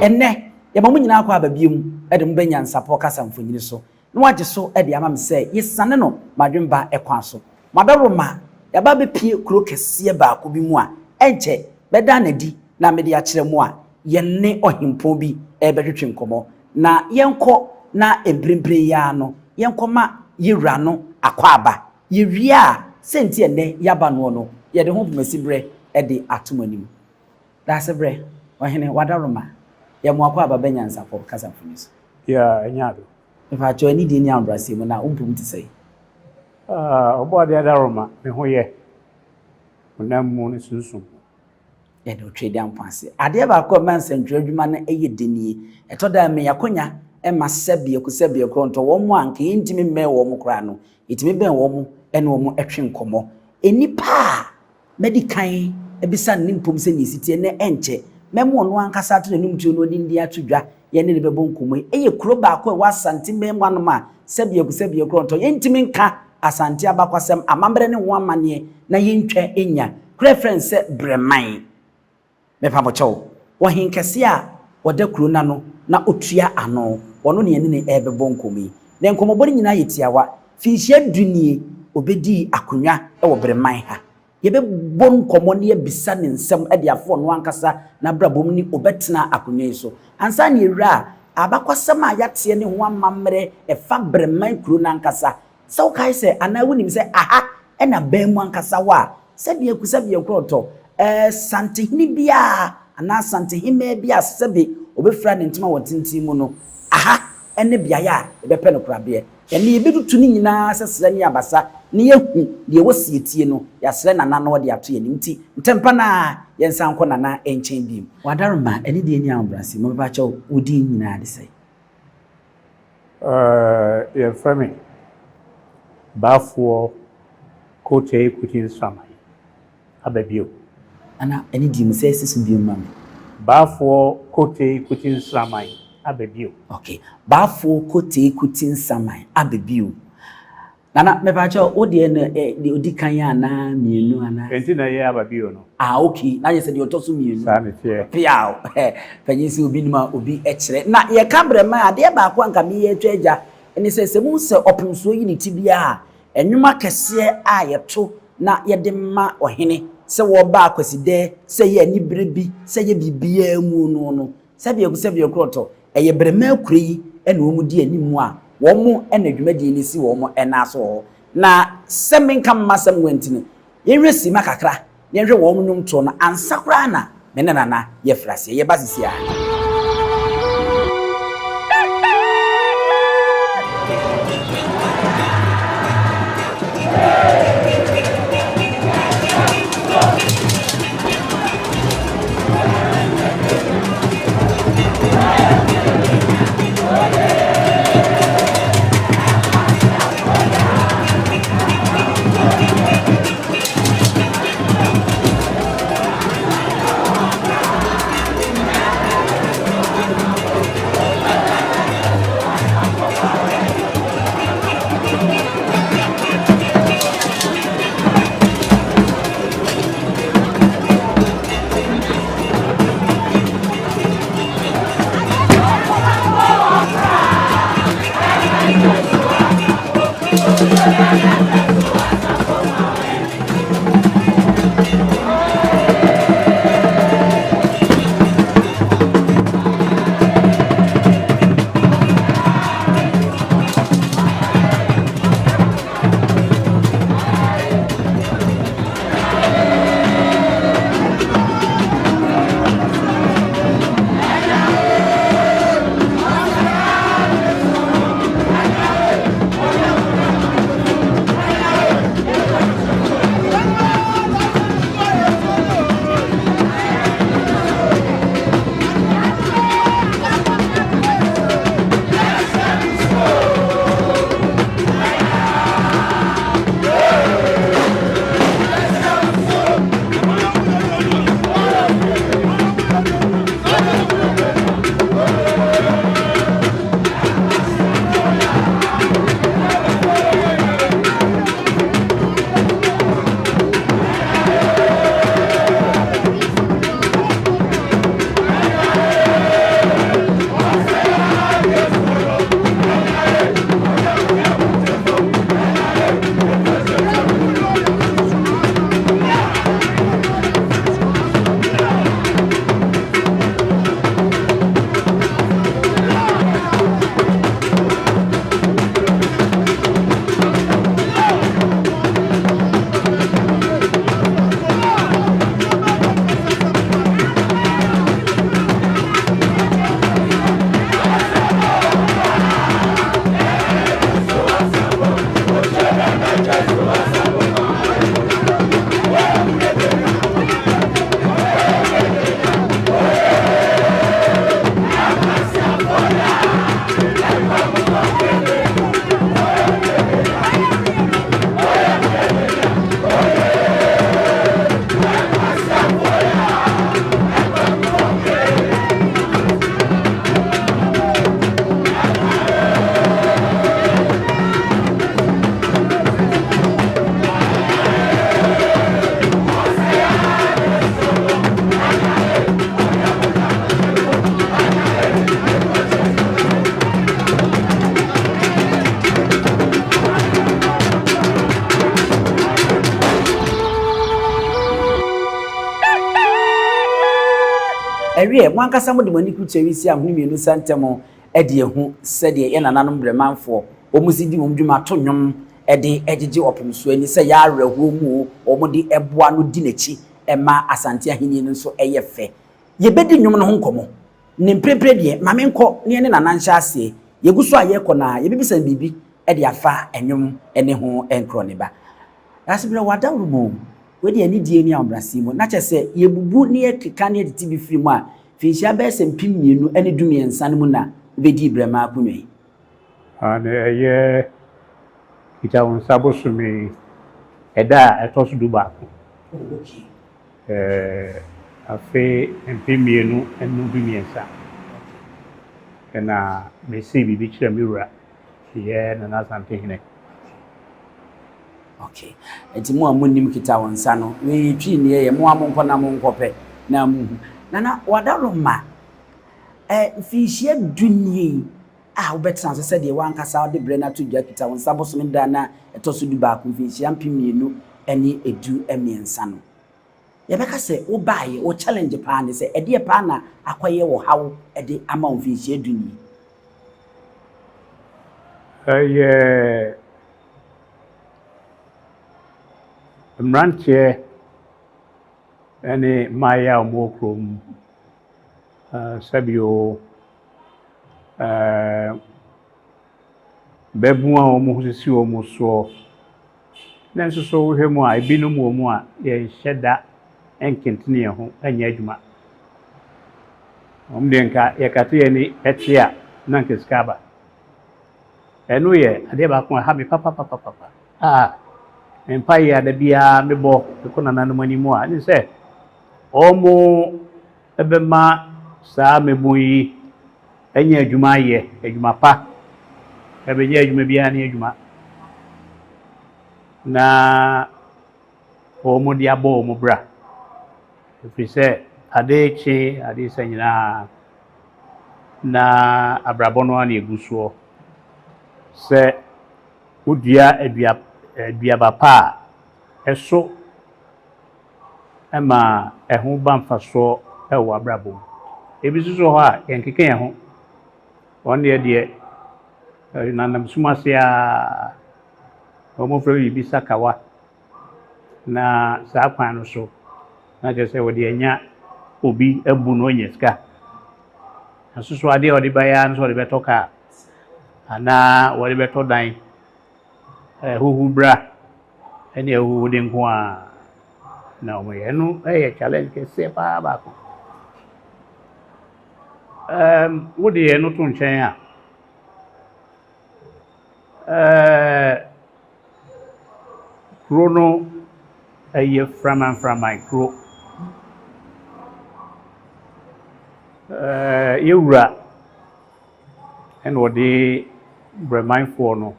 enne ye mamu nyina akwa babiom e de mbanya nsapo kasa mfonyini so no wagye so e de ama me say yesane no madwemba ekwan so madoroma ya ba be pie kuro kese ba ko bi mu a enche beda na di na me de a kire mu a ye ne ohimpo bi e be twetwe nkomo na yenko na embrembre ya no yenko ma yewura no akwa aba yewie a senti ene yaba no ye de ho bumasibre e de atomanim da se bre ohene wadaroma ye mo akwa aba benya nsapo kasa mfonyini so ya enyado if I join ni ni ambrase mo na umpum ti sei obo de adaroma me ho ye onamu ne sunsun ye do trade ampanse ade ba ko man sentro adwuma na eye denie eto da me yakonya e ma sebie ku sebie kronto wo mo anka yintimi me wo mo kra no itimi ben wo mo ene wo mo etwe nkomo enipa medikan ebisa nimpum se ni sitie ne enche memo no ankasa to nanum tuo no ndi atodwa ye ne bebo nkomo eye kuro ba ko wa asante memo anoma sebie ku sebie kronto yintimi nka asante abakwasem amambre ne ho amane na yintwa enya reference Breman me pamocho wo hinkese a woda kuro na no na otua ano wono ne ne ebebo nkomo ne nkomo bori nyina yetiawa fi hye dunie obedi akonwa e wo Breman ha yebe bon nkomo ne bisa ne nsem e de afo no ankasa na brabom ni obetena akonwa so ansa ne ewura abakwasem a yate ne ho amamre e fa Breman kuro na ankasa so kai se ana wunim se aha e na ban mu ankasa wa sebie ku sebie kroto santehini bia ana santehime bia sebe obefra ne ntima wotinti mu no aha ene bia ya ebepe no krabe ene yebedutu ni nyina sesere ni abasa ne yehu de wosietie no yasere nana no de ato ye nimti ntempa na yensanko nana enchen biem wadaroma ene de ni ambrase mo ba cha odi nyina de sei ye frame Baffour Kotei Kutin Sraman ababio ana ene di mo sei sisu biem ma Baffour Kotei Kutin Sraman ababio okay Baffour Kotei Kutin Sraman ababio nana me ba cha odi ene de odi kan ya na mienu ana enti na ye ababio no okay na ye se de otoso mienu sa ne tie piao fanyisi obi nima obi ekire na ye ka Breman ade ba ko anka me ye twaja ene se mu se opemso yi ni tibia enwuma kese a yeto na ye de ma ohene se wo ba akwaside se ye ani brebi se ye bibia mu no se bia kroto eye Breman kuri ene wo mu di animu a wo mu ene dwumadi ni si wo mu ena so na se menka masam wentini ye hwesi makakra ye hwe wo mu num to na ansakra na menena na ye frase ye basisi a ewie mo ankasa mo de mani ku chewisi am hu mienu santemo ede ehu sede ye nananom bremanfo omusidi mom dwuma to nwom ede egege opomso ani se ya awerɛho mu o de eboa no di nachi ema asante ahini no so eye fe ye bedi nwom no ho nkomo ne mprepre de ma menko ne nananhya ase yeguso ayekɔ na ye bibisa bibi ede afa enwom ene ho enkro ne ba asibira wadawru mu wedi ani die ni ambrasi mu na kyese yebubu ne yekeka ne de tibi firi mu a finhia ba esempim mienu ene dumiensa no mu na bedi brema akunwe ane ye kita Nyansapo sumi eda etosu duba afe empim mienu enu dumiensa na mesi bibi kire miwura ye na nasante hene. Okay. Enti mo amunim kita wonsa no we twi ne ye mo amonko na monkope na mu na wadalo ma finhia dunie a obetra so se de wankasa de bre na to dwa kita wonsa boso da na etoso du ba ku finhia mpimienu eni edu emiensa no ye beka se wo baaye wo challenge pa ne se ede pa na akwaye wo hawo ede ama wo finhia dunie Mranche ene maya omokrom sabio bebua omuhusisi omuso nanso so wohemu a ebinum wo mu a ye hyeda enkentene ho anya adwuma omdenka ye kate ye ni etia na nkeskaba enu ye ade ba ko ha me papa Appiah da bia mebo ko nananum animu a ni se omo ebema saa mebu yi anya adwuma ye adwuma pa ebenya adwuma bia ni adwuma na omo dia bo omo bra if se ade chi ade sanyina na abrabono ani egusuo se udia aduaba pa eso ema ehu bamfaso ewo abrabo ebi so ho a yenkeke ye ho won de nanam sumasia omo fro yi bisakawa na saa kwan no so na je se wo de anya obi abu no nyeska asusu ade o de baya no so de betoka ana wo de beto dan huhu bra ene huhu de nko a na omo ye no challenge ke se pa ba ko wo de no to nchen a Chrono aye Sraman kro yewura en wodi Breman for no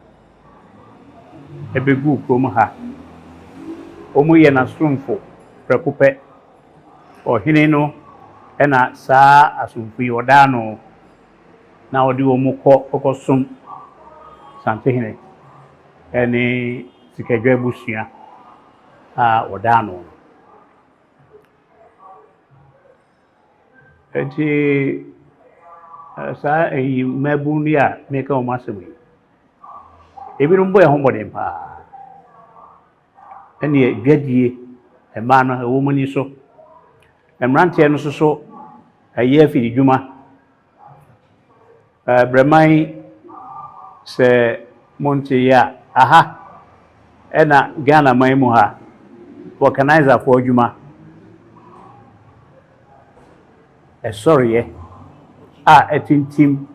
ebegu krom ha omu ye na strumfo prekupe ohene no ena saa asumfi oda no na odi omu kokosum sante hene eni sikadwa busua a oda no eti saa eyi mabu ni a meka o masemi ebi no boy hombodem pa eni dwadie ema no ewo mani so emrante no so aye afidi dwuma Breman se monte ya aha ena Ghana man mu ha organizer for dwuma sorry etintim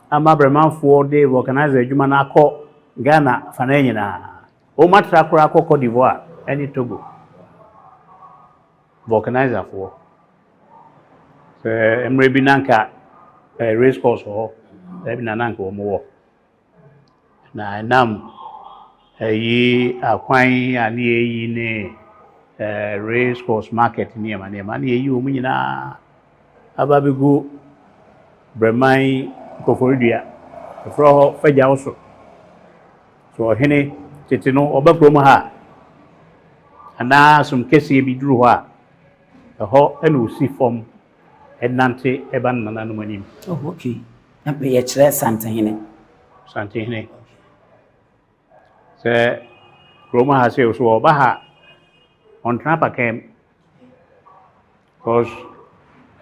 ama Breman for de organizer dwuma na akọ Ghana fana nyina o matra kora akọ Cote d'Ivoire eni Togo organizer for emre binanka race course ho ebi nananka o mo na nam yi akwan ani yi ne race course market ni ma ni yi o nyina ababigu Breman koforidua fro faja oso so hene tete no obakrom ha ana sum kesi bi duru ho a ho ena osi fom ɛnante ɛba nananom anim. Oh, okay. Na be ye kyerɛ Santehene. Santehene. Sɛ Roma ha sɛ so ɔba ha ɔntena pakem. Because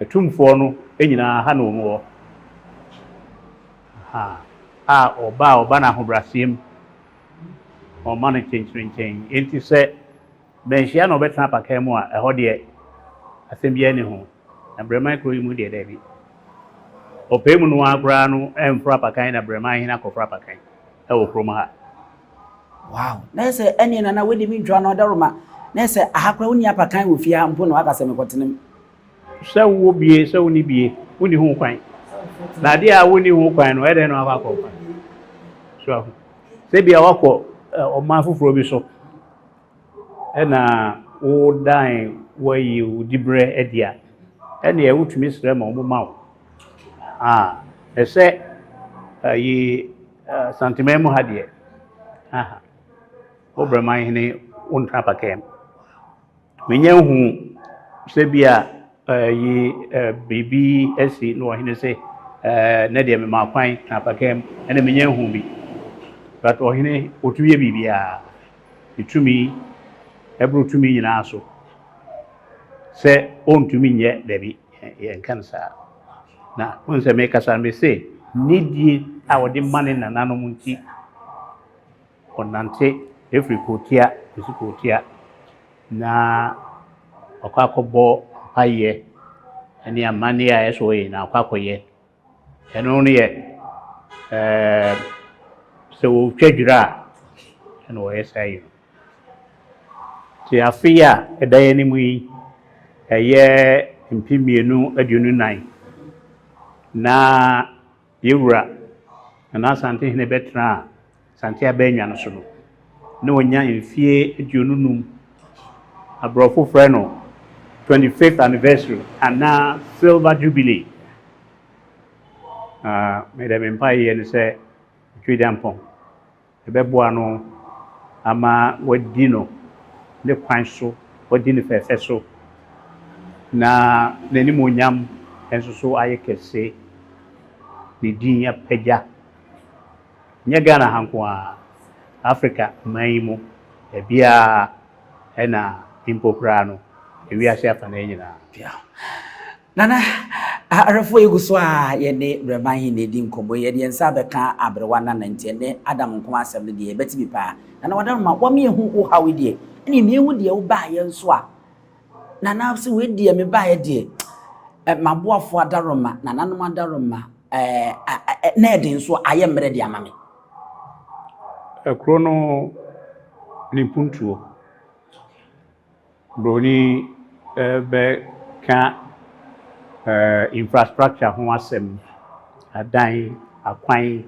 atumfoɔ no nyinaa ha na wɔn wɔ. Ɔba na ahobrɛasɛm ɔma no nkyɛnkyɛn enti sɛ bɛnhyia na ɔbɛtena pakem mu a ɛhɔ deɛ asɛm biara ni ho na Breman kuro yi mu deɛ daabi ɔpɛ mu no koraa no ɛmfra pakan na Breman hena kɔfra pakan ɛwɔ kurom ha. Wow, na sɛ ɛne na wodi mi dwa na ɔdaroma na sɛ ahakora woni apakan wɔ fie ha mpo na waka sɛ mekɔtenem. Sɛ wo bie sɛ woni bie woni ho kwan na ade a woni ho kwan no ɛdɛ no akɔ kwan so sɛ bia wakɔ ɔman foforɔ bi so ɛna wo dan wayi wo dibrɛ adia ɛne ɛ wotumi srɛ ma ɔmo ma wo ɛsɛ yi santimen mu ha deɛ wo Breman hene wontra pakem menya hu sɛ bia yi bibi asi no ɔhene sɛ na deɛ mema kwan na pakem ɛna menya hu bi but ɔhene otumi bibia itumi ɛbro tumi nyinaa so sɛ ɔntumi nyɛ dabi yɛnka saa na wɔn sɛ mekasa me sɛ nidie a wɔde mane nananom nti ɔnante efiri Kotia esi Kotia na ɔkɔ akɔbɔ ayɛ ɛne amane a ɛso yɛ na ɔkɔ akɔyɛ ɛno no yɛ sɛ wɔtwa dwira a ɛna wɔyɛ saa yi ti afi a ɛda yɛ ne mu yi ɛyɛ mpimienu aduonu nan na yɛwura na Santehene bɛtena Sante abɛnwa no so no na onya mfie aduonu num abrɔfo frɛ no 25th anniversary ana silver jubilee me da me mpa yɛ ne sɛ twediampɔn ɛbɛboa no ama wadi no ne kwan so wadi ne fɛfɛ so na n'anim onyam nso so ayɛ kɛse ne din apagya nyɛ Ghana hanko a Africa man yi mu ebia ɛna impokra no ewiase afa na nyinaa nana arafo egu so a ye ne Bremanhene di nkombo ye de nsa beka abrewa na nante ne Adam nkoma asem ne de beti bi pa nana wadan ma wo me hu wo hawe de ene me hu de wo ba ye nso a nana se we de me ba ye de maboafo adaroma nana no adaroma na de nso aye mre de amame ekro no ni puntuo broni be ka infrastructure ho asem adan akwan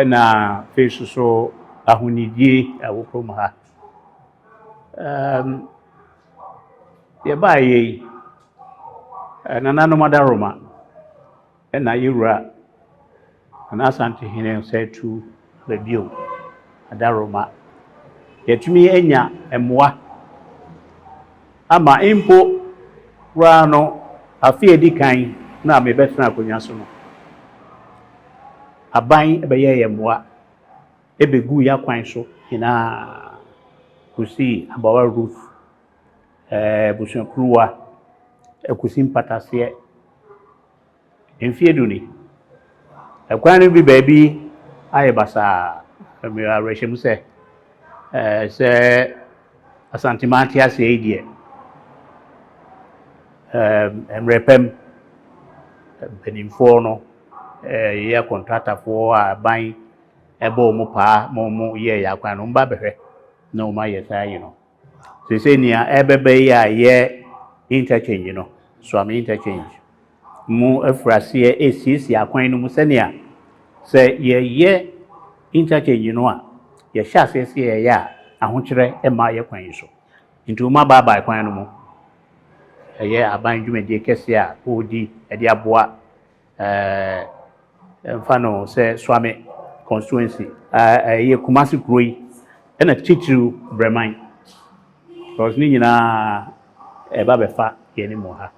na face so ahunidie awoprom ha ye ba ye nana no madaroma na yewura na Santehene say to babio adaroma yetumi enya emwa ama impo rano afi edikan na me betra akonya so no aban ebeye yemwa ebegu ya kwan so ina kusi abawa roof busun kruwa ekusi mpatase enfie ekwan bi baabi ayebasa me arehim se asantimati ase idie emrepem benimfo no ye contractor for ban ebo mu pa mo ye yakwan no mba behwe na o ma ye sai you know se nia ebebe ya ye interchange no so am interchange mu afrase esisi akwan no mu se nia se ye interchange no a ye hya se ye ya ahokyere ema ye kwan so nti o ma baba kwan no mu eye aban dwumadi kese a odi ede aboa mfano se swame constituency eye Kumasi Kuroi ena titiri Breman because ni nyina eba befa ye ni mo ha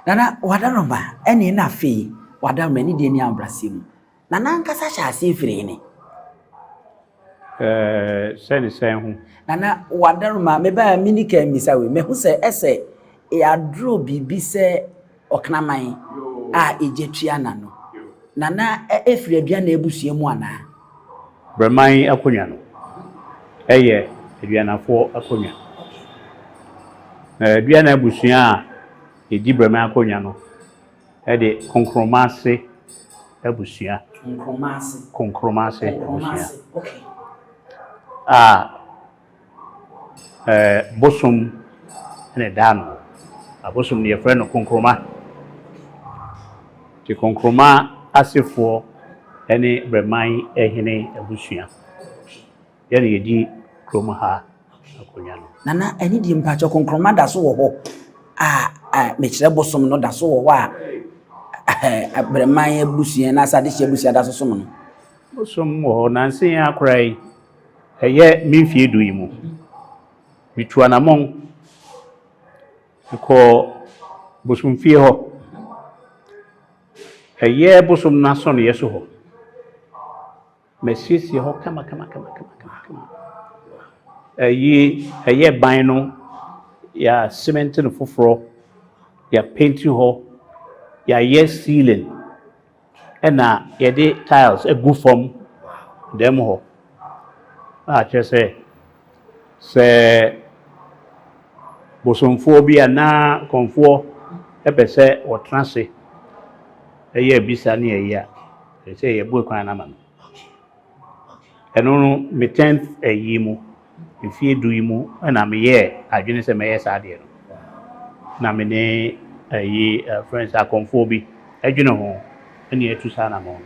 Nana wadaroma ene na fe wadaroma ni de ni ambrasem nana nkasa hyase firi ni sen hu nana wadaroma me ba mini ka misa we me hu se ese e adro bibi se oknaman a ejetua nano nana efiri aduana ebusua mu ana Breman akonya no eye aduanafo akonya aduana ebusua a edi Breman akonya no de konkromase ebusua konkromase ebusua bosom ene dano abosom ne yefre no konkroma ti konkroma asefo ene Breman ehene ebusua yene yedi kroma ha akonya no nana eni di mpacho konkroma da so wo ho me kire bosom no da so wo ho a Breman ebusua na asade hye ebusua da so so no bosom wo nansen akrai eye mimfie du yi mu bituanamon ko bosom fie ho eye bosom na so no yeso ho mesisi ho kama eye ban no ya cement no foforo ya paint ho ya yes ceiling ena ye de tiles egu form dem ho chese se bosomfo bi ana konfo epese o transe eye bisa ne eye se ye bu kwan na ma eno no me 10th eyi mu mfie du yi mu na me ye adwene se me ye sa de no na me ne eyi friends akonfo bi adwene ho ene etu sa na mo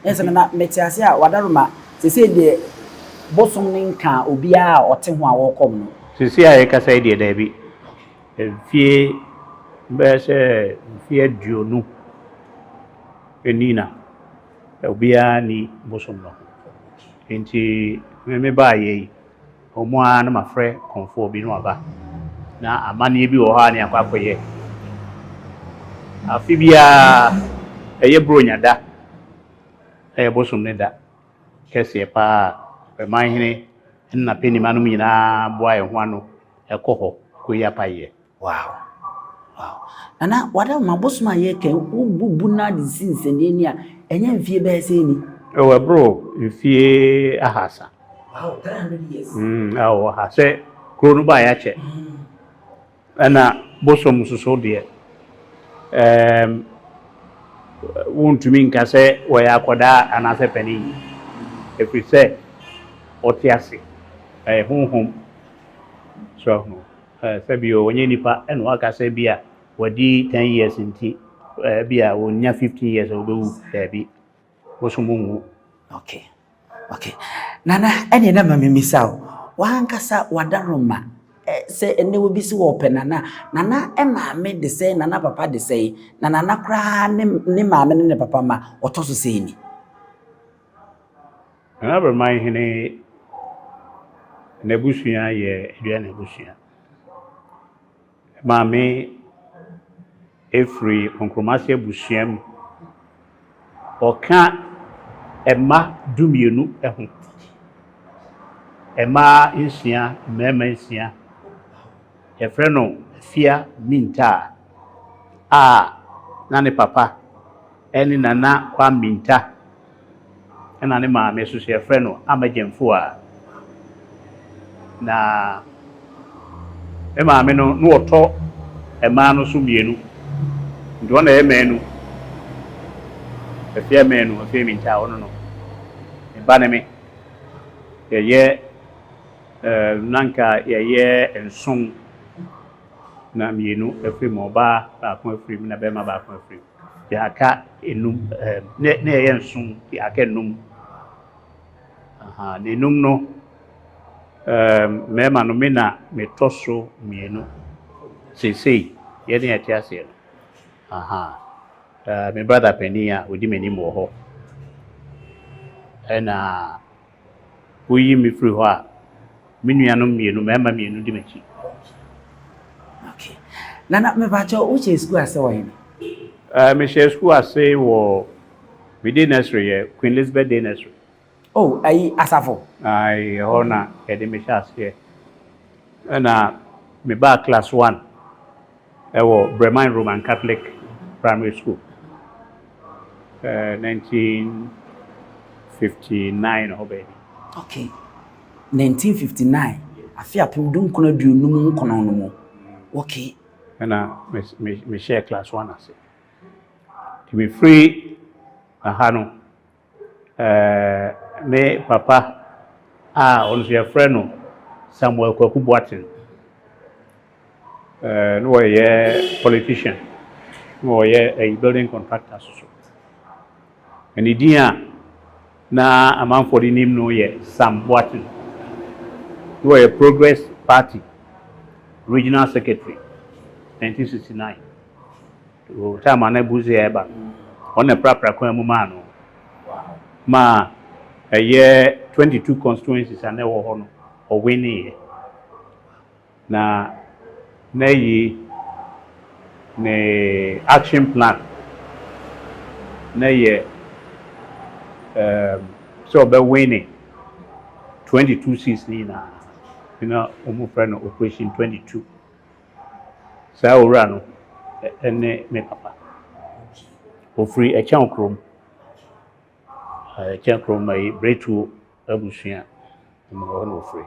ese na metiase a wadaroma sese de bosom ninka obia a ote ho a wokom no sese a yekasa de da bi mfie mbese mfie duonu enina obia ni bosom no enti me ba ye omo a na mafre konfo bi no aba na amane bi wo ha ne akwakoye afibia eye bronya da eye bosom ne da kese pa Bremanhene na penimanu nyina boa ye ho ano ekoho koya paye wow nana wadaroma bosom a ye kan ububu na de sinsene ni a enye mfie be se ni ewe bro mfie ahasa wow 300 years awo ha se kronu ba ya che ana bosom suso de wontumi nka se wo ya akoda anase pani efise otiase honhom so no sabio onye nipa eno aka se bia wadi 10 years nti bia wonya 15 years obewu dabi bosomungu okay nana ene na mamimisa wankasa wadaroma se ene wo bisi wo pe nana maame de se nana papa de se nana kra ne maame ne papa ma otoso se ni na Bremanhene na busua ye aduana busua maame efri konkromase busuam oka ema dumienu ehu ema nsia mema nsia efre no fia minta na ne papa eni nana kwa minta ena ne maame so se efre no amagemfo a na maame no no oto ema no so mienu ndo na emenu efia menu efia minta ono no ba ne me ye nanka ye enson na mienu efri mo ba ko efri na be ma ba ko efri ya ka enum ne ye enson ya ka enum ne enum no me ma no me na me toso mienu sesei ye ne atiase me brother Penia odi meni mo ho ena uyi mi free ho a me nuanom mienu me ma mienu di machi Okay. Nana me bacho uche school ase wo hene. Me share school ase wo within nursery Queen Elizabeth Day nursery. Oh, ayi asafo. Ai hona ede me share ase. Na me ba class 1 ewo Breman Roman Catholic Primary School. 1959 oh baby. Okay. 1959. Afia pem dum kono aduonum kono no mo. Okay. Na me share class 1 ase. To be free ahano me papa on your friend no Samuel Kwaku Boatin. No a politician. No a building contractor so. And the dia na a man for the name no ye Sam Boatin. No a Progress Party Regional Secretary 1969. To time an ebuze eba on a proper kwamano. Ma a year 22 constituencies and never honor or winning. Na ne action plan ne so be winning 22 seats ni na omo friend operation 22 sa ora no ene me papa o free a chan krom mai bretu abusua mo no free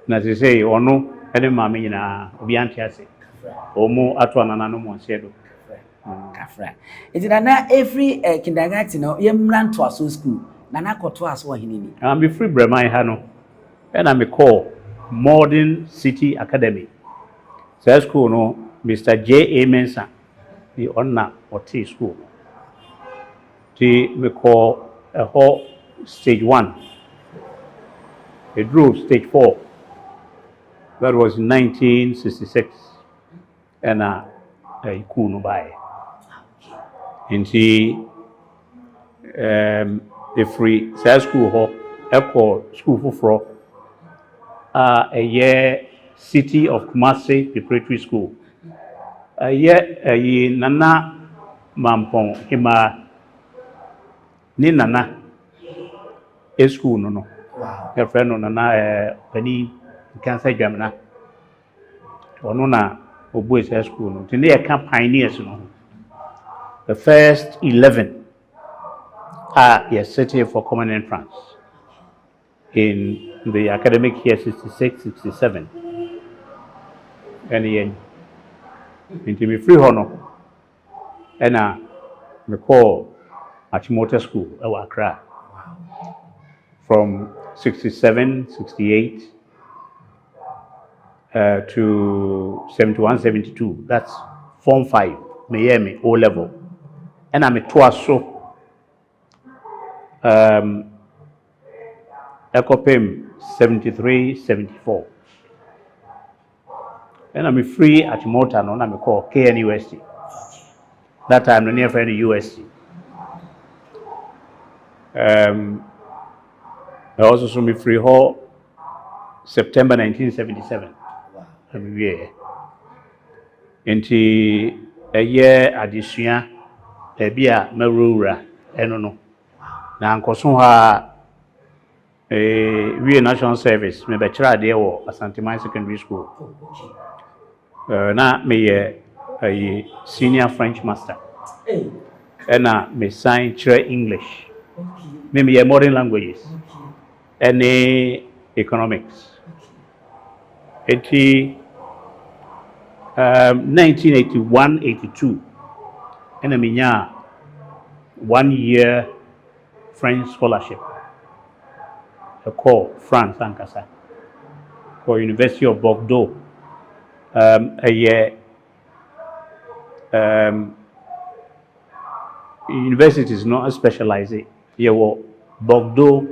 na se say ono ene ma me nyina obi antiase omo ato anana no mo nsedo Kafra. Iti na every kindergarten no yemran to aso school na koto aso hini ni. I'm be free Breman ha no and I'm call Modern City Academy. So school no Mr. J. A. Mensah the honor or T school. We call a whole stage 1. It drew stage 4. That was in 1966. And cool no buy. And see the free school ho echo school for a year City of Kumasi Preparatory School. A year nana mampong hima ni nana e school no. Wow. Her friend no nana pani cancer jamna. Ono na obu ese school no. Tini e kan pioneers no. The first 11 are City for Common Entrance in the academic year 66-67. And into me free honor. And me call Achimota School, Accra. From 67-68 to 71-72. That's Form 5, Miami, O level. And I'm a Tuaso. Ecopim 73-74. And I'm free at Motor, no, I'm called KNUST. That time, no near friend USC. I also saw me free hall September 1977. I'm here. Into a year addition, a beer, Marura, and no. Now, I'm we national service, me bachelor there or Asanteman Secondary School. Na me a senior French master. And me sign English. Me modern languages. And economics. 1981-82. And I mean 1 year French scholarship. Call France and Casa. For University of Bordeaux. A year universities not specialized. You were Bordeaux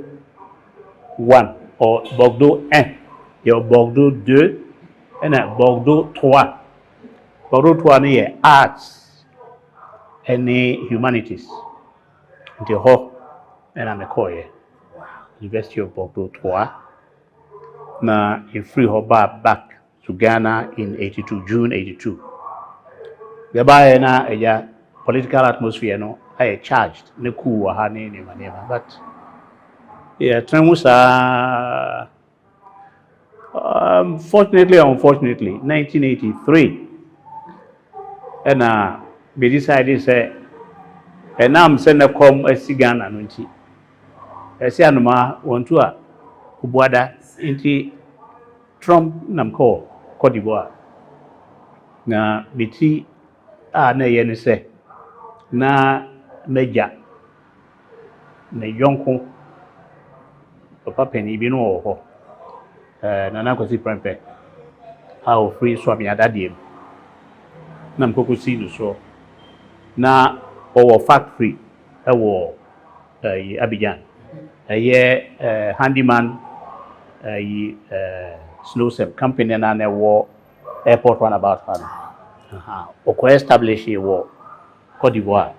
1 or Bordeaux 1. You Bordeaux 2 and Bordeaux 3. Bordeaux 3 is arts and humanities. The whole and I'm a core. University of Bordeaux 3. Na in free ho back to Ghana in 82, June 82. The buyer na a political atmosphere no I charged ne cool wahane ne manema, but yeah, Tremusa fortunately or unfortunately 1983 and we decided say and I'm sending come a Ghana no nti esi anoma wontu a kubuada nti Trump nam call Cote d'Ivoire na biti na ye ne se na meja na yonko papa pani bi no wo ho na kwasi prempe how free swami adadiem nam kokosi no so na owo factory ewo Abidjan handyman Slow company na ewo airport runabout oko establish ewo Cote d'Ivoire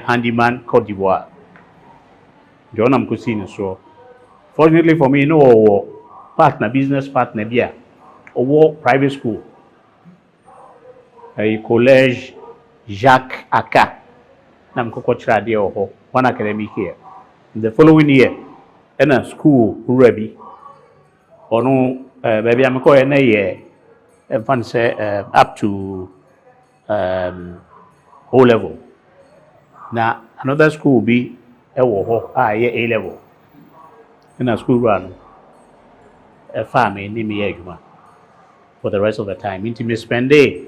handyman Cote d'Ivoire jonam kusini so fortunately for me no partner business partner bia owo private school college Jacques Aka nam koko trade oho one academic year the following year in a school urabi ono baby am ko na ye fan say up to O level na another school be ewo ho A level in a school run a farm in me adwuma for the rest of the time into me spend day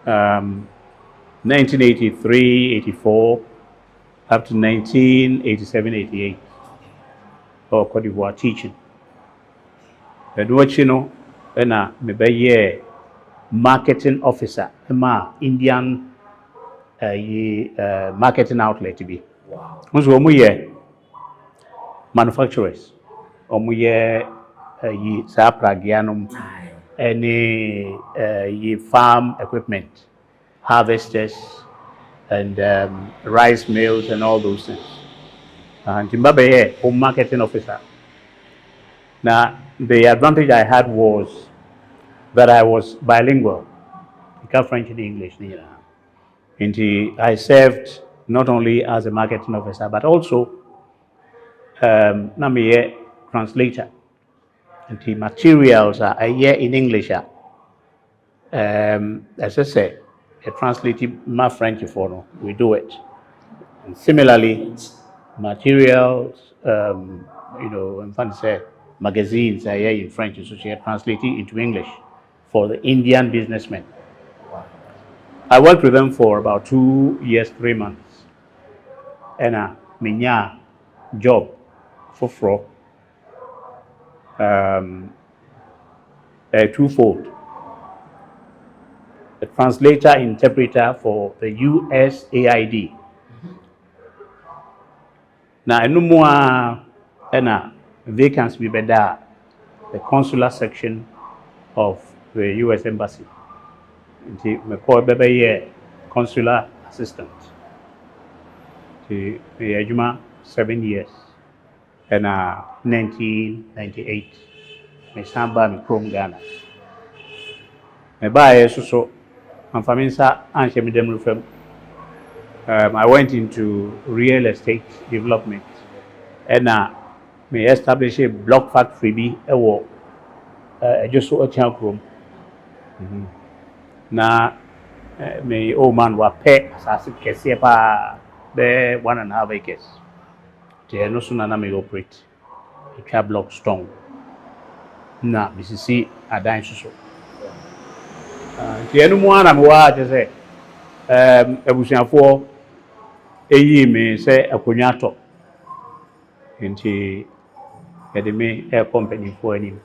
1983 84 up to 1987 88 for Cote d'Ivoire teaching you know na me be marketing officer ma Indian marketing outlet be so omo ye manufacturers omo ye sa pragianum any farm equipment harvesters and rice mills and all those things and Zimbabwe here home marketing officer. Now the advantage I had was that I was bilingual, I French and English. And I served not only as a marketing officer but also a translator. And the materials are here in English. As I said, a translated my French for we do it. And similarly, materials, I'm fun to say magazines are here in French, so she translated into English for the Indian businessmen. I worked with them for about 2 years, 3 months. And minya job for twofold. A translator interpreter for the USAID. Now, no more vacancy be better the consular section of the US Embassy. Me call bebe consular assistant. Me ajuma 7 years. And 1998, me samba me from Ghana. Me buy so. And for me, I went into real estate development and me establish a block factory be just so a chunk room. Now me old man was pay as a case pa be 1.5 acres. They no sooner na me operate a car block strong. Na BCC a dime so. The anyone I'm watching say, ebusiafo eyi me say akonyato. Nti yede me air company for anim.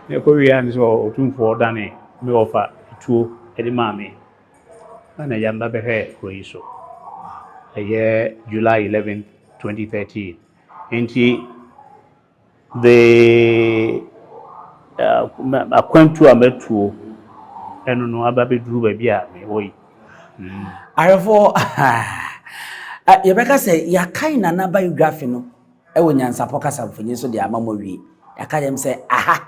Ne ko wi an so otumfo dane me offer tuo ede ma me. Na yamba be he ko yi so. Eye July 11th 2013. Nti the akwantu ametuo eno no ababe duru ba bia me hoyi arefo yebeka say yakai na biography no e wo Nyansapo Kasafo nyi so de amamo wi yaka dem say aha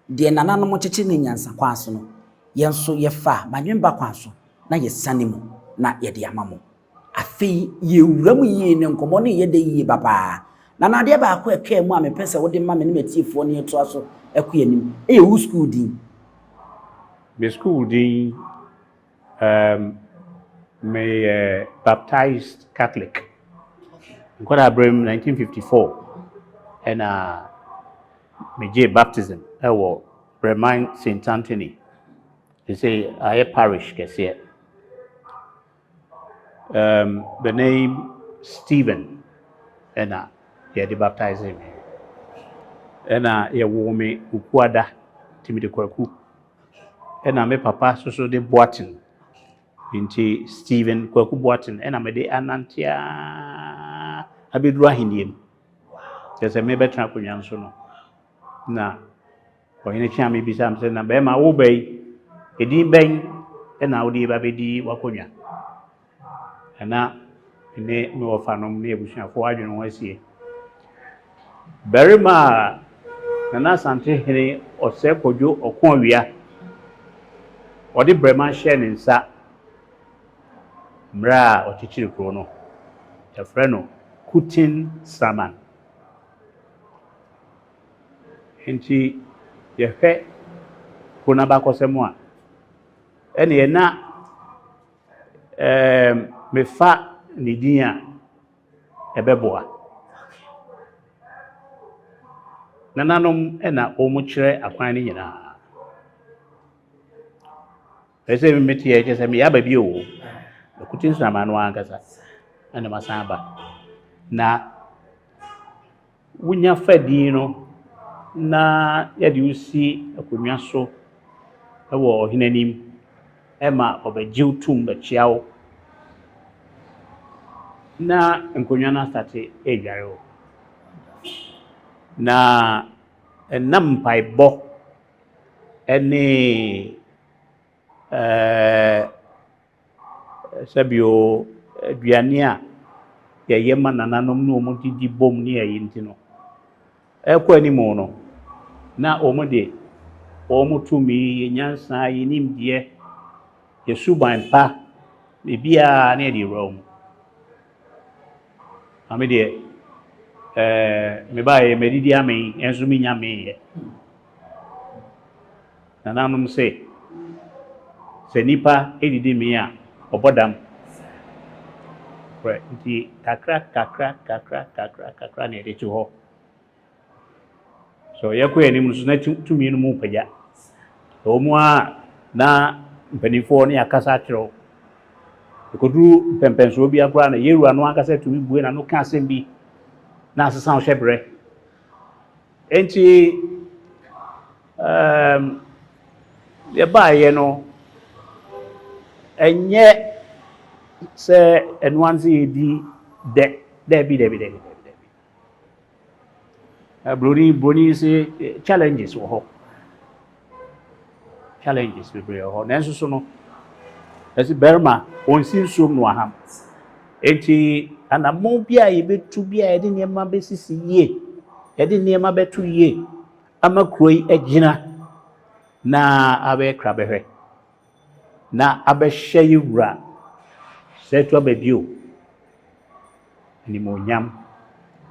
de nananom kyekye ne nyansa kwaso no yenso yefa manwemba kwaso na yesane mu na yede amamo afei yewura mu yie ne nkomo ne yede yie baba na na de ba ko etwa mu a mepese wo de ma me ne metiefo ne eto aso ekọ yanim wo school din the school din me baptized Catholic in Breman 1954 and me J baptism Breman St. Anthony. They say I parish kese. The name Stephen and the baptizing and me ukwada timide kwaku and me papa so de boatin into Stephen kwaku boatin and me de anantia abedru aheniem. Just me betra kunyan so no na oyene chia me bisa am say na be ma wo bai edin ben na wo de ba bedi wakonwa na ne me wo fanom ne ebusuafo adwene ho asie Berima na sante hene ose kodwo okon wia odi Breman share ne nsa mra ochichiri kro no efre no Kutin Sraman enti ye hwe kuna ba kosemo a ene na me fa ni din a ebeboa nananom ena omu kire akwan ni nyina ese me metie je se me ya ba bi o Kutin Sraman no ankasa ene masamba na wunya fadi no na yadi usi akonwa so ewo ohinanim ema obejiw tum be chiawo na nkonwa na starte ejare na enam paibo ene sabio aduane a yema nananom no mo didi bom ne ayinti no ekwa ni mo no na omo de omo tumi nyansa yinimdie yesuban pa bibia na di rom amede me bae medidi ame enso mi nyame nananom se nipa edidi mi a obodam right nti kakra na edetu ho so yakwa ni musu na tumi no mu pagya omu a na mpanifo ne akasa kiro ekoduru pempenso bi akra na yeru anu akasa tumi bue na no ka asem bi na asesa hwebre enti ye baaye no enye se enwanzi edi de bi broni se challenges wo ho challenges we bring ho nanso so no esi Berma onsin som no aham enti anamon bia ye betu bia ye de niema besisi ye ye de niema betu ye amakroi agina na abe krabehwe na abehye yura setu abebio ni monyam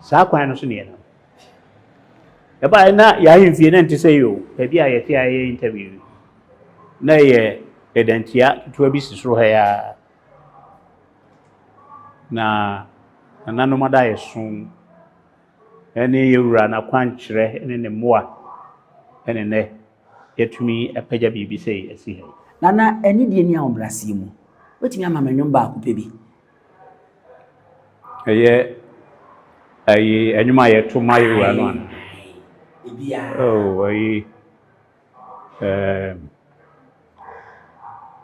sa kwan no so ne na eba na ya himfie na ntise yo e bia ye tia ye interview na ye edentia tuwa bi sisro ha ya na nananom ada yeso ene yewura na kwankyere ene ne moa ene ne yetumi epagya bibi sei esi ha nana eni die ni awombrase mu wetimi ama menwom ba akopɛ bi eye enyuma ye to ma yewura no ana ebia oh ayi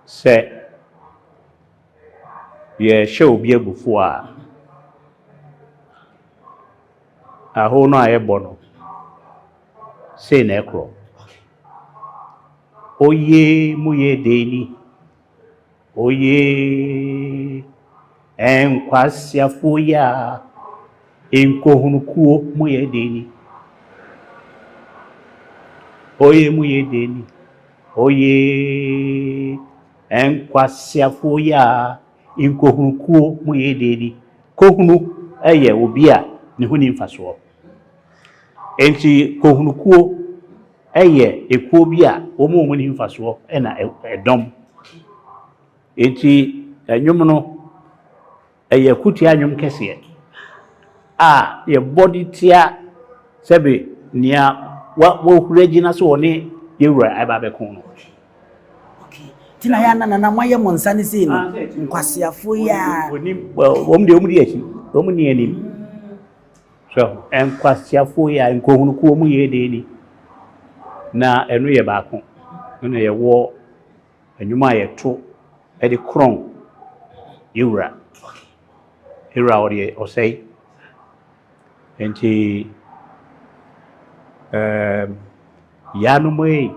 se ye show bi ebufu a aho no ayebo no sei na ekro oye muye deni oye enkwasiafo ya enkohunukuo muye deni oye mu ye deni oye enkwasiafo ya inkohunukuo mu ye deni kohunu eye obi a ne ho ni mfaso enti kohunukuo eye ekuo bi a omo ni mfaso na edom enti enwom no eye Kutin anwom kese a ye body tia sebe nia wo hura gina so ne yewura aba be kon no okay tina ya na moye monsa ne sei no nkwasiafo ya omdi achi omni anim so enkwasiafo ya nkohunukuo mu ye de ni na enu ye baako na ye wo enwuma ye to e de kron yewura ode osei enti yanumwe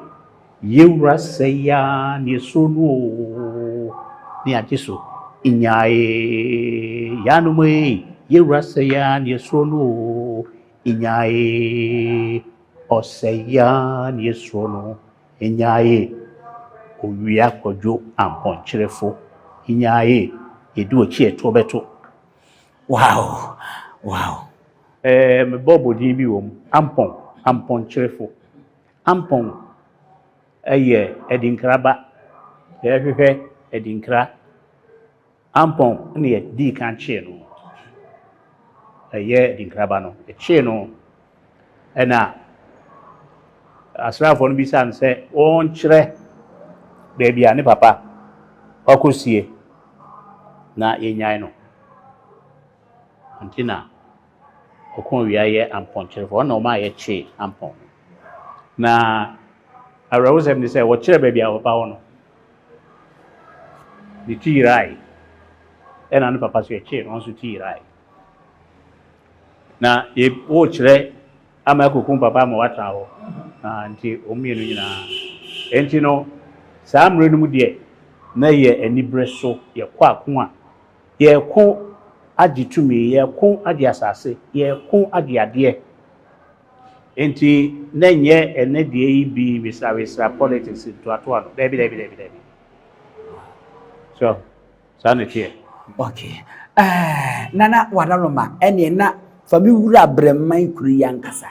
yewura seya ni sonu ni ajiso inyae yanumwe yewura seya ni sonu inyae oseya ni sonu inyae owia kojo amponcherefo inyae edu ochi eto beto wow me bobo din bi wom ampon cherefo ampon eye edinkraba hwehwe edinkra ampon ne di kan che no eye edinkraba no che no ena asrafo no bi san se on kire baby a ne papa okosie na yenyan no antina okon wi aye ampon cherefo na o ma ye che ampon na arawusem ni say wo kire baby a papa wo no di tirai ena ne papa so ye che no so tirai na ye wo kire ama kokun papa ma wata ho na nti omienu nyina enti no samre no mu de na ye anibre so ye kwa akon a ye ko agitumi ye ko adi asase ye ko adi ade enti na nye ene de yi bi wisawisa politics to no debi so sanity okay nana wadaloma ene na fami wura Breman kuri yankasa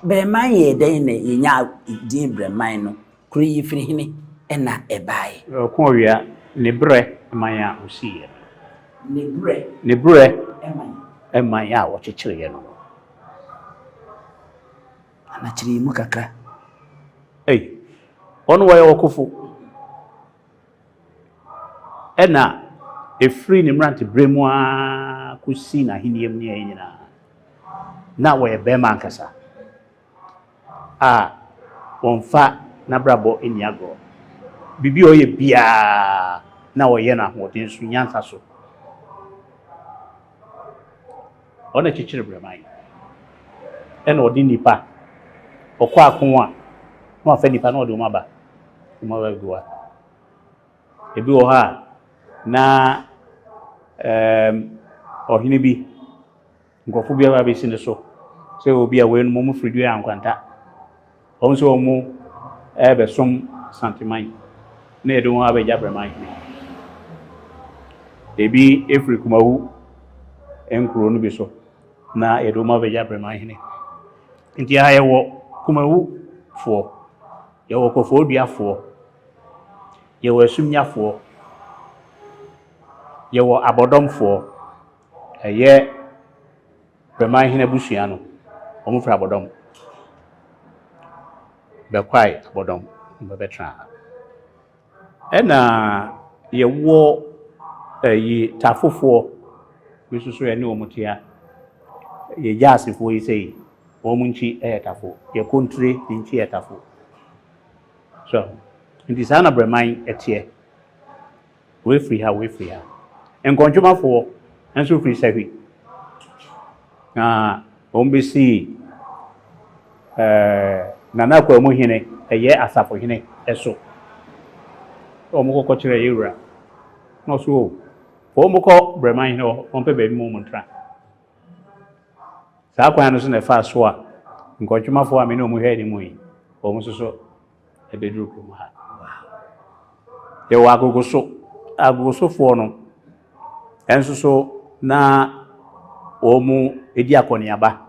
Breman ye den ne yenya din Breman no kuri yifiri hini ena ebae ko wia ne bre manya osie ne bre emanya wo chechire ye no ana chiri mu kakra ono wa yokofu ena efri ni mrante Breman kusi na hiniem ne nyina na wo ye Breman kasa wonfa na brabo eniago bibi oye bia na wo ye na hoden su nyansa so ona chichire Breman ena odi nipa okwa akon a no afa nipa na odi umaba gwa ebi wo ha na ohini bi ngofo bi aba be sinde so se obi a we no mo fridu ya nkwanta onso omo ebe som santiman na edo ho abeja Breman ebi efri kumawu enkro no bi so na edo mo abeja Breman nti ha ye wo kumawu fo ye wo kofo oduafo ye wo asumnyafo ye wo abodomfo eye Breman busua no omo fra abodom be kwai abodom be betra ena ye wo yi tafofo bisusu ene omutia ye jasifo yi sei omunchi tafo ye kontre nchi tafo so ndi sana Breman etie we free ha enkonjumafo enso free sahi ombesi nana kwa mu hine eye asafo hine eso omukoko kire yewura no so omukọ Breman hine ompe be mu muntra sa kwa no so na fa so a nkonjumafo a me no mu hwe ni mu yi almost so a bedroom. There were go so for no, and so na omu ediakoniaba,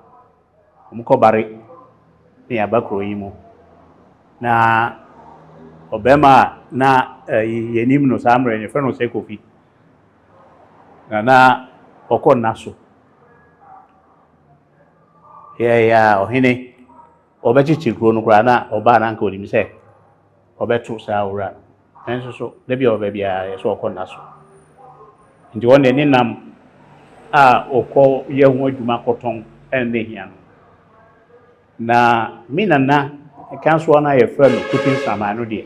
umukobari, near Bakroimo. Na Obama na yenim no samre and your friend was a coffee. Na Okon Naso. Yeah, Ohine, Obechi Chronograna, Oban uncle himself, Obetu Saura, and so, Debbie or baby, I saw Okon Naso. And you want the Ninam, or call young Makoton and Nehian. Na Mina na, I can't swan I a friend Kutin Sraman, dear.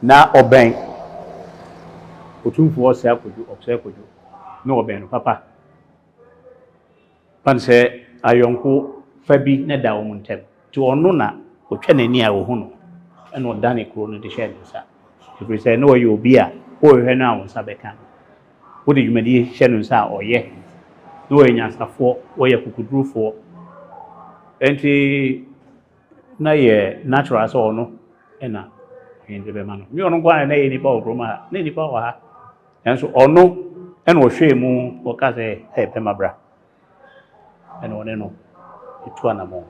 Na Obank, Kutum for self with you, observe with you. No Oban, Papa. Pan say, I yonko Fabi Neda Omuntem. To Onuna, who can near Ohuno, and what Danny Crono the shed, sir. If we say, no, you'll be a poor now on Sabekan. What did you mean, Shannon, sir, or ye? No, Nyansapo, where you could do for. And na ye natural as or no, and in the Breman. You don't go and any power, Roma, any power. And so, or no, and was shame, or Kaze, hey, Pemabra. And one no, it's one more.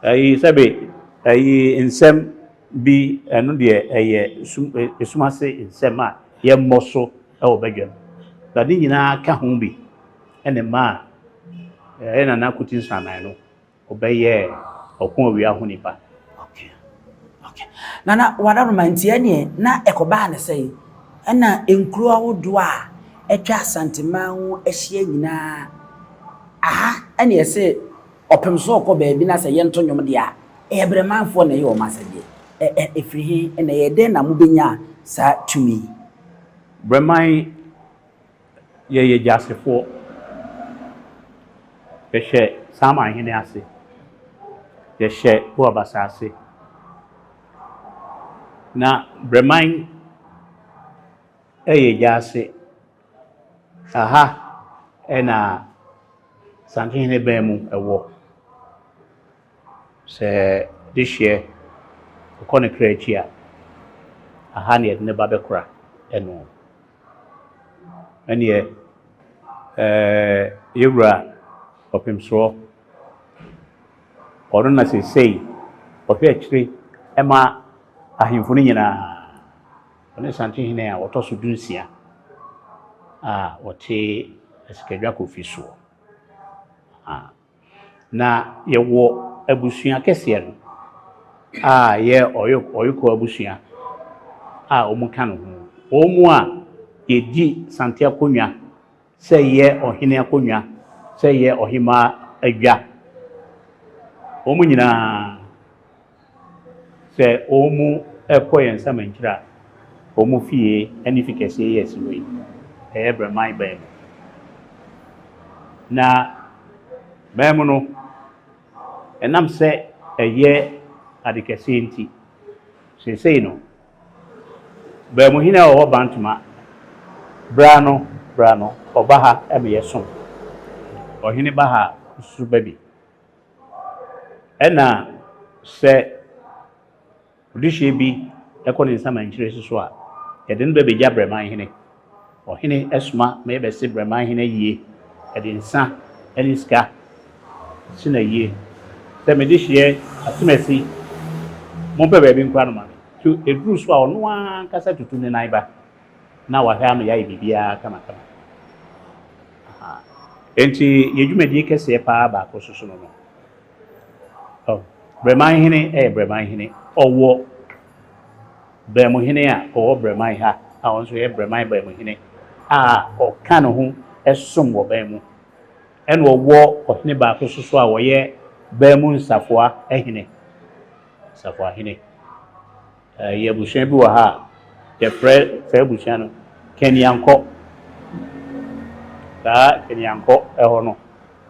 I sabi, in some be and dear a sumase in Sema, ye mosso, or beggar. But then you know, can't be, and a man, and an Kutin Sraman, obey ye, or whom we are hunipa. Okay. Nana, what I remind you, na ekobane say, and na enkruwa wodwa, etwa santiman, na. Aha, and ye say, opem so ko baby na say yento nwom dia. Bremanfo na ye o masade. Efrihi na ye den na mubenya sa tumi. Breman ye jasefo. Ye she Sraman hene ase. Ye she Buabasa ase. Na Breman ye jase. Aha, ena Santine Bemu ewo. Se this year, Okone Krechia, a honey at Nebabekra, and ye, Yura of him so, or as I say, of actually, Emma, a Himfunina, on a Santine or Tosu Duncia, what he a Skajako Fisu. Na ye wo abusua kese no ye oyiko abusua omuka no ho omu ye di santia konwa se ye ohene akonwa se ye ohima adwa omu nyina se omu ekoyen samankira omu fie anifikese yes we Breman bem na bem no enam se eye adikese nti se no Bremanhene o bantuma brano obaha eme yeso ohene baha su baby ena se odihye bi ekoni nsamankire so a yede no be ja Bremanhene ohene esuma me be se Bremanhene yie yede nsa eni ska sina yie se me dihye atumasi mo pe be nkwa no ma to edru so a ono an kasa tutu ne naiba na wa ha no ya bibia kama enti yedwumadi kese pa ba ko so no Bremanhene Bremanhene owo Bremanhene a owo Breman ha a onso ye Bremanhene a o kan ho esom wo ban mu en owo ohene ba ko so a wo ye ban mu nsafoa ehene safoa hene ye bushan bi wo ha ye fe bushan no Kenyanko Kenyanko eho no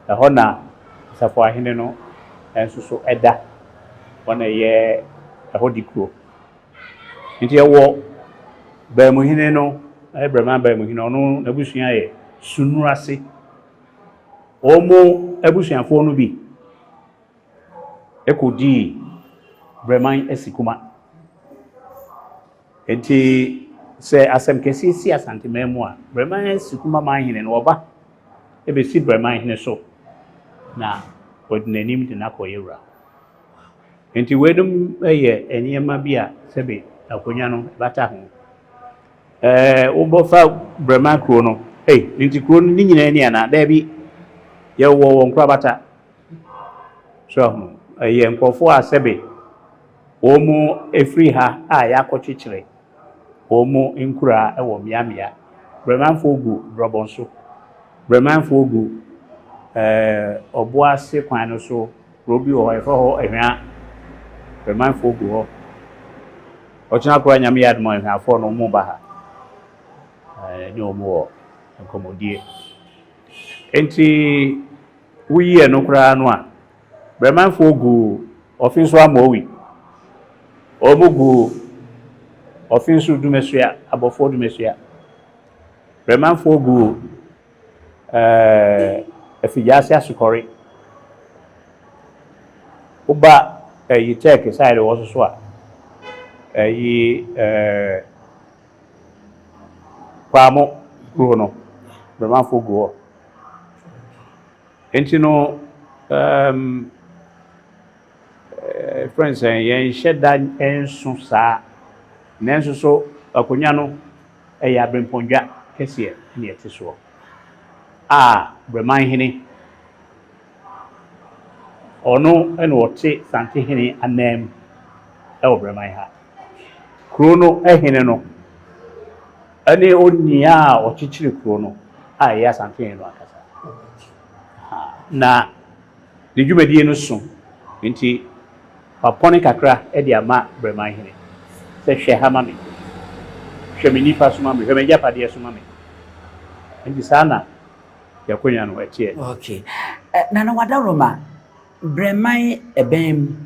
eho na safoa hene no enso so eda wana ye eho dikro nti ewo Bremanhene no Breman Bremanhene no nabusuan ye sunurase omo abusuanfo no bi ekodi Breman esikuma. Enti se asem kesi si asante memu a Breman esikuma manhene no oba ebesi Bremanhene so na odinanim de nakoyewura. Enti wedum eye eniyema bia sebe akonya no bata ho. Ubofa Breman kro no nti kro no ni nyina ni ana da bi ye wo nkra bata. So eye nkofo a sebe omu efri ha a yakokyekyere omu nkura ewo miamia Breman fogu drobonso Breman fogu oboase kwan no so robi ho efo ho ehwa Breman fogu ho ochina kwa nyame yadmo ehwa fo no mu ba ha ni omu wo nkomodie enti wuyi no kura no a Breman fogu ofinso amowi omugu ofinso dumesua abofo dumesua Breman fogu efijasi asukori uba yi check side wo so a yi kwamo kuro Breman fogu enti no friends yen sheda enso sa nenso so akonya no ya brempondwa kese ne ete so Bremanhene ono ene wote santehene anem ewo Breman ha kuro no ehene no ane onia o chichire kuro no ya santehene no akasa na de dwumadie no so nti papone kakra de ama Bremanhene se hwe ha mame hwe me nipa so mame hwe me japade so mame nti sana yakonya no etie okay na wadaroma Breman ebem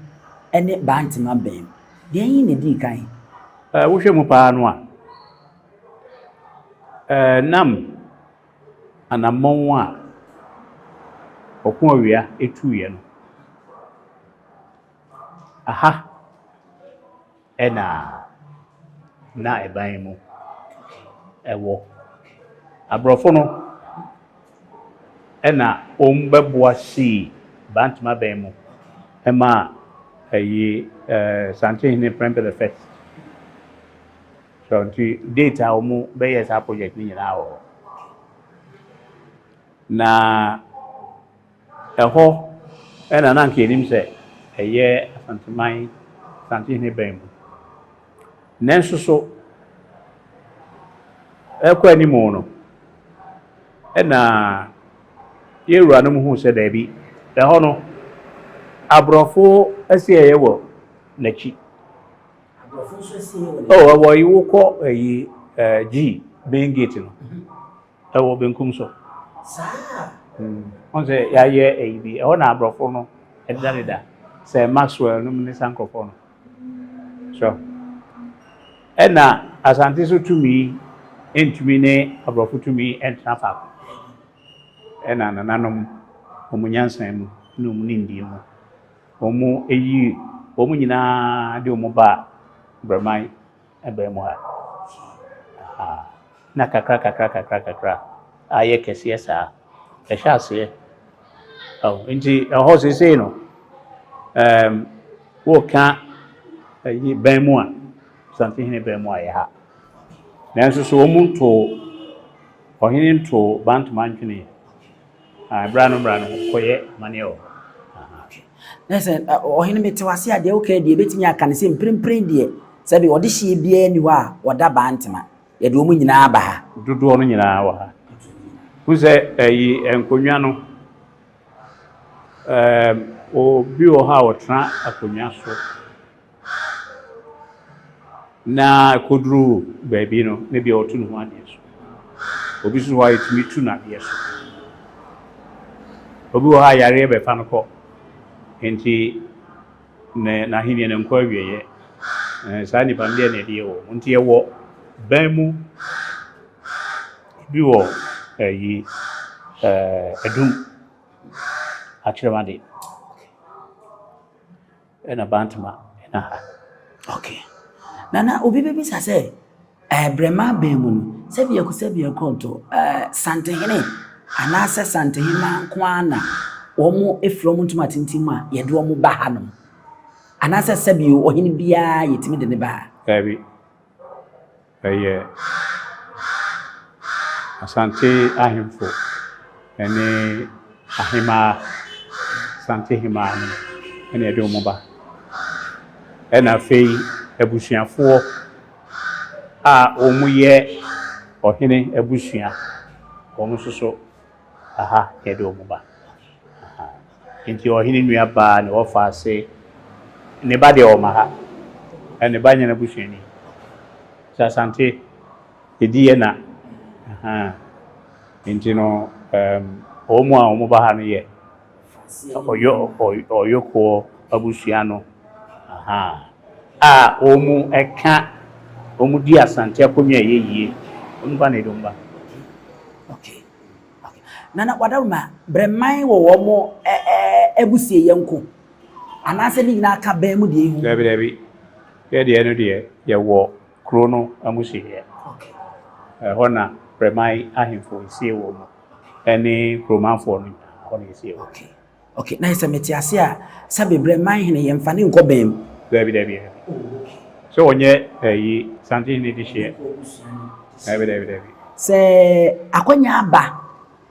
ene bantima bem de yin ne di kan wo hwe mu pa no a nam anamon a okun awia etuye no aha na eban mu ewo abrofo no ena ombeboa si bantima ben mu ema santehene prempele first so nti data omu be sa project ni nyina wo na eho ena na nke nim se asanteman santehene ben mu nenso so ekwa ni mu no ena yewura no mu hu se da bi eho no abrofo asiye wo nachi abrofo so asiye wo yiwo ko G main gate no ewo benkum so sa on se ya ye bi eho na abrofo no edalida se Maxwell no ni sankofo no so ena asante so tumi entumi ne abrofo tumi entrafa ena nananom omunyansan mu no mu nindi mu omu omu nyina de omu ba Breman ebe mu ha na kakra aye kese sa ehya se nti eho sese no wo ka ben mu a santehene ben mu aye ha nanso so omu to ohene to bantman twene brano koye maneo listen ohene metewase ade okay de betimi aka ne se mprempren de se bi ode hye bia ni wa oda bantima ye de omu nyina aba ha dodo no nyina wa ha kuze enkonwa no obi o ha otra akonwa so na kodru baby no ne bi otu no ho ade so obi so wa etimi tu na de so obi o ha yare be fa no ko enti na hinie ne nkwa wieye sa ni pamde ne die wo nti ewo ban mu bi wo edum akremade ena bantama Okay. Nana obi be bisa say Breman bemu no se bia konto santehene anase santehena nko ana omo efro mu ntuma tintim a ye de omo ba hanom anase se bia ohene bia yetimi de ne ba Baby. Asante ahemfo ene ahema sante hema no ene ede omo ba ena fei abusuafo a omo ye ohene abusua omo soso aha ede omo ba nti ohene nua ba ne ofa ase ne ba de oma ha ene ba nyana busuani sa sante ediye na nti no omo a omo ba ha no ye oyoko abusua no a omo eka omo di asante akonwa yeye omo ba na edomba. Okay. Nana wadaruma Breman wo omo ebusie yenko anase ni na aka ban mu de ehu Debi ye de no de ye wo kro no amusie ye hona Breman ahemfo isie wo mo ene kromanfo no hona isie wo. Okay, na yesa metiase a sabe Breman hene ye mfa ne nko ban Debi so onye yi sante ni de hye debi se akonya aba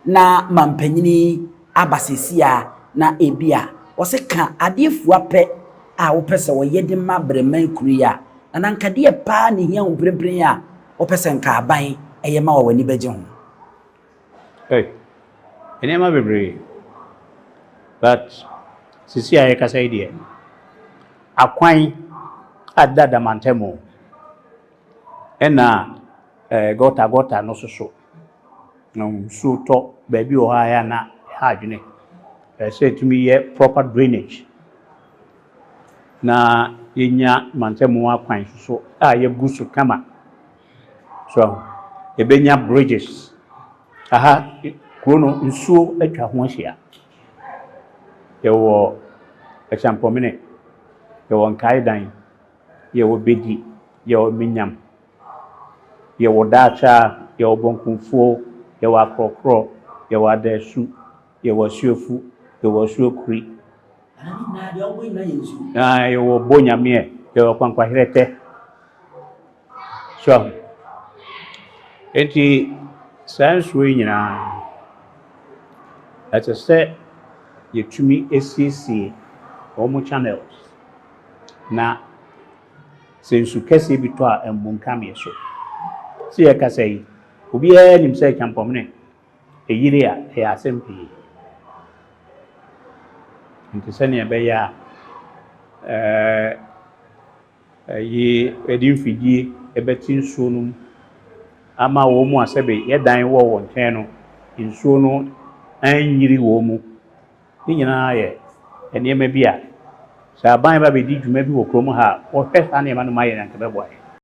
na mampanyini aba sesia na ebia wose ka adefu apɛ a wopɛsɛ wɔyɛ de ma Breman kuri a na nka de pa ne hia womprempren a wopɛsɛ nka aban ɛyɛ ma wani bɛgye ho. Ene ma bebre but sisi aye kasa ide akwan adada mantemo ena gota no soso no so to baby o ha ya na ha adwene say to me ye proper drainage na yenya mantemo akwan soso a ye gusu kama so ebenya bridges aha krono nsuo atwa ho ahia ye wo echampomene ye wo nkaidan ye wo bedi ye wo minyam ye wo dacha ye wo bonkunfo ye wo akrokro ye wo adasu ye wo suofu ye wo suokuri Na de obo ina yensu ye wo bonyame ye wo kwankwahirete so enti sansu nyina ati se yetumi esiesie omo channels na sensu kese bi to a embunkam ye so si ye kasa yi obi nim se champomne eyire a e asempi nti se ne be ya yi edimfigi ebeti nsuo no ama wo mu asebe ye dan wo nten no nsuo no anyiri wo mu ni nyina ye enema bi a sa ban ba be di dwuma bi wo krom ha wo hwesa ne ma no ma ye nka be boy